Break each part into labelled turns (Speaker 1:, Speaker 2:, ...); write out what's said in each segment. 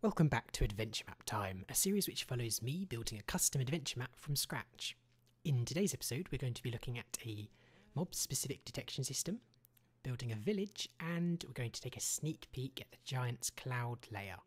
Speaker 1: Welcome back to Adventure Map Time, a series which follows me building a custom adventure map from scratch. In today's episode we're going to be looking at a mob-specific detection system, building a village, and we're going to take a sneak peek at the Giant's Cloud layer.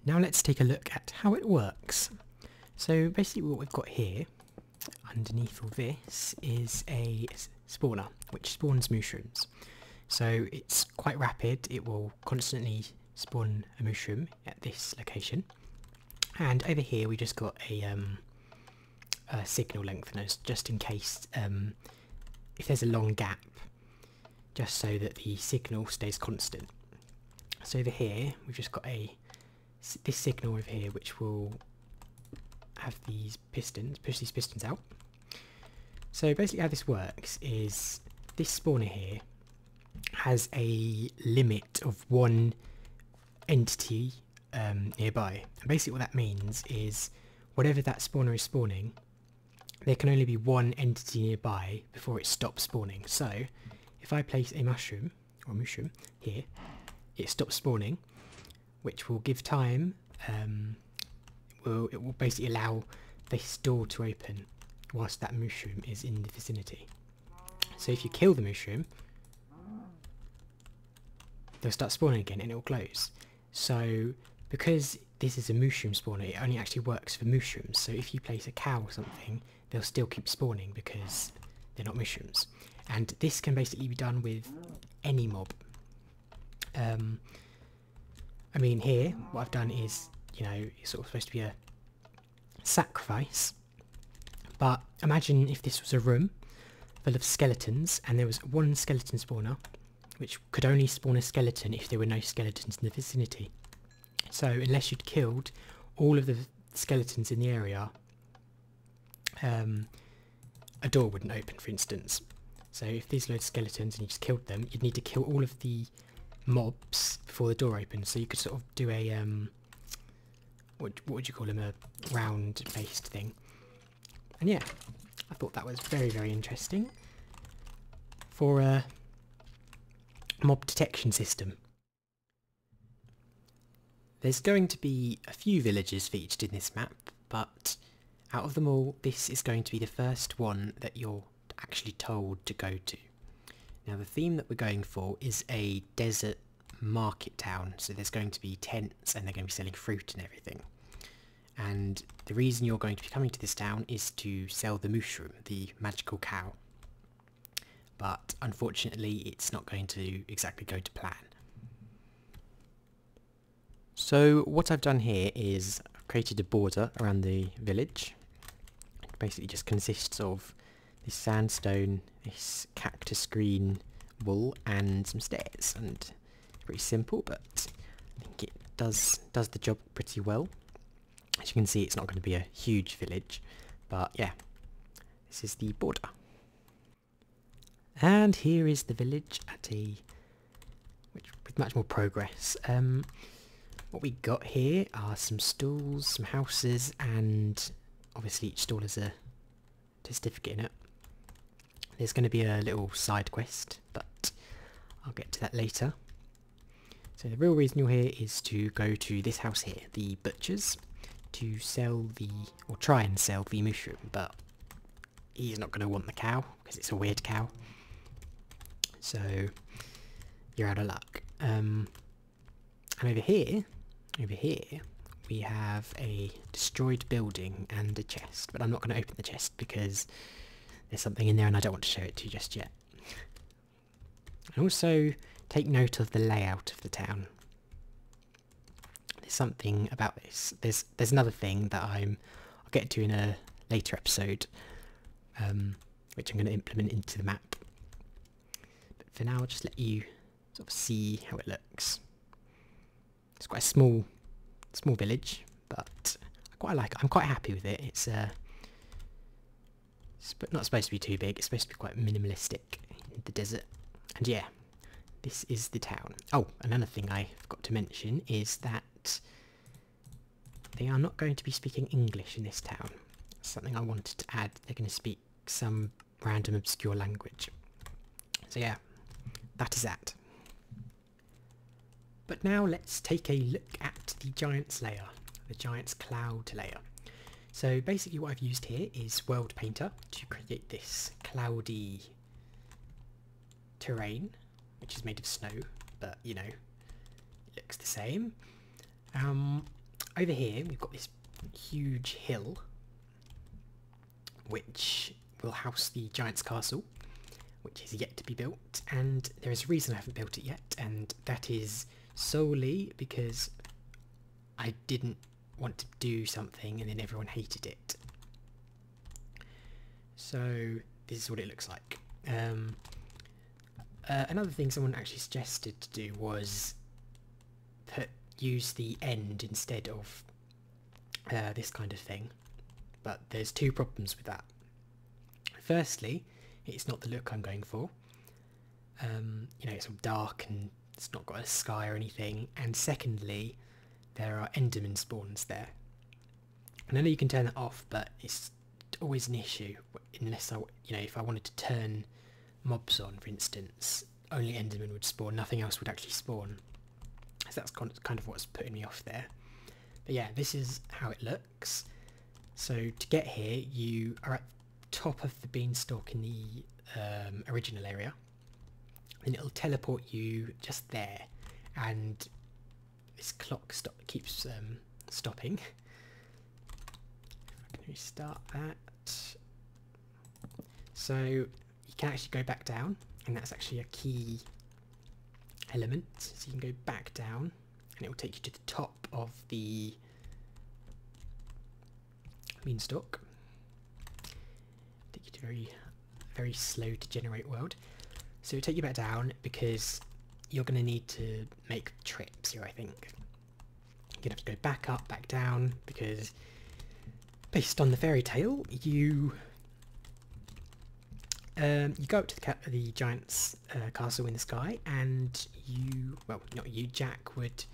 Speaker 1: Now let's take a look at how it works. So basically what we've got here, underneath all this, is a spawner, which spawns mushrooms. So it's quite rapid, it will constantly spawn a mushroom at this location. And over here we just got a signal lengtheners, just in case if there's a long gap, just so that the signal stays constant. So over here we've just got this signal over here which will have these pistons, push these pistons out. So basically how this works is this spawner here has a limit of one entity nearby. And basically what that means is whatever that spawner is spawning, there can only be one entity nearby before it stops spawning. So if I place a mushroom here, it stops spawning, which will give time, it will basically allow this door to open whilst that mushroom is in the vicinity. So if you kill the mushroom, they'll start spawning again and it will close. So because this is a mushroom spawner, it only actually works for mushrooms. So if you place a cow or something, they'll still keep spawning because they're not mushrooms. And this can basically be done with any mob. I mean here, what I've done is, it's sort of supposed to be a sacrifice, but imagine if this was a room full of skeletons and there was one skeleton spawner which could only spawn a skeleton if there were no skeletons in the vicinity. So unless you'd killed all of the skeletons in the area, a door wouldn't open, for instance. So if there's loads of skeletons and you just killed them, you'd need to kill all of the mobs before the door opens. So you could sort of do a what would you call them, a round based thing. And yeah, I thought that was very, very interesting for a mob detection system. There's going to be a few villages featured in this map, but out of them all, this is going to be the first one that you're actually told to go to. Now the theme that we're going for is a desert market town, so there's going to be tents and they're going to be selling fruit and everything. And the reason you're going to be coming to this town is to sell the Mooshroom, the magical cow. But unfortunately it's not going to exactly go to plan. So what I've done here is I've created a border around the village. It basically just consists of this sandstone, this cactus green wool and some stairs, and it's pretty simple, but I think it does the job pretty well. As you can see, it's not going to be a huge village, but yeah, this is the border. And here is the village with much more progress. What we got here are some stalls, some houses, and obviously each stall has a certificate in it. There's going to be a little side quest, but I'll get to that later. So the real reason you're here is to go to this house here, the butcher's, to try and sell the mushroom, but he's not going to want the cow because it's a weird cow. So you're out of luck. And over here we have a destroyed building and a chest, but I'm not going to open the chest because there's something in there and I don't want to show it to you just yet. And also take note of the layout of the town. There's something about this. There's another thing that I'll get to in a later episode, which I'm going to implement into the map. But for now, I'll just let you sort of see how it looks. It's quite a small village, but I quite like it. I'm quite happy with it. It's not supposed to be too big. It's supposed to be quite minimalistic in the desert. And yeah, this is the town. Oh, another thing I forgot to mention is that they are not going to be speaking English in this town. Something I wanted to add. They're going to speak some random obscure language. So yeah, that is that. But now let's take a look at the Giant's layer, the Giant's cloud layer. So basically what I've used here is World Painter to create this cloudy terrain, which is made of snow, but you know, it looks the same. Over here we've got this huge hill which will house the Giant's castle, which is yet to be built, and there is a reason I haven't built it yet, and that is solely because I didn't want to do something and then everyone hated it. So this is what it looks like. Another thing someone actually suggested to do was use the end instead of this kind of thing, but there's two problems with that. Firstly, it's not the look I'm going for. You know, it's all dark and it's not got a sky or anything. And secondly, there are Enderman spawns there. And I know you can turn that off, but it's always an issue unless if I wanted to turn mobs on, for instance, only Enderman would spawn, nothing else would actually spawn. So that's kind of what's putting me off there. But yeah, this is how it looks. So to get here, you are at the top of the beanstalk in the original area. And it'll teleport you just there, and this clock keeps stopping. If I can restart that. So you can actually go back down, and that's actually a key element. So you can go back down, and it will take you to the top of the beanstalk. Take you to very slow to generate world. So it'll take you back down because you're going to need to make trips here, I think. You're going to have to go back up, back down, because based on the fairy tale, you go up to the Giant's castle in the sky, and Jack would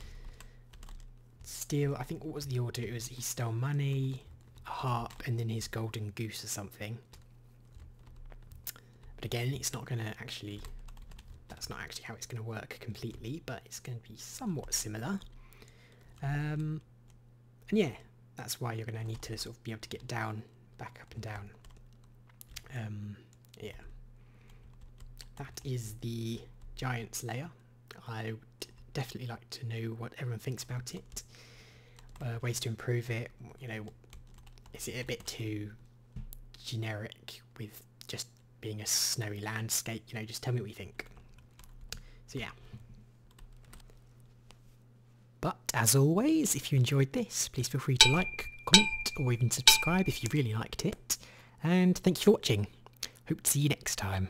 Speaker 1: steal, I think, what was the order? It was he stole money, a harp, and then his golden goose or something. But again, it's not going to actually, that's not actually how it's going to work completely, but it's going to be somewhat similar. And yeah, that's why you're going to need to sort of be able to get down, back up and down. Yeah. That is the Giant's layer. I would definitely like to know what everyone thinks about it. Ways to improve it, you know, is it a bit too generic with just being a snowy landscape? You know, just tell me what you think. So yeah. But as always, if you enjoyed this, please feel free to like, comment, or even subscribe if you really liked it. And thank you for watching. Hope to see you next time.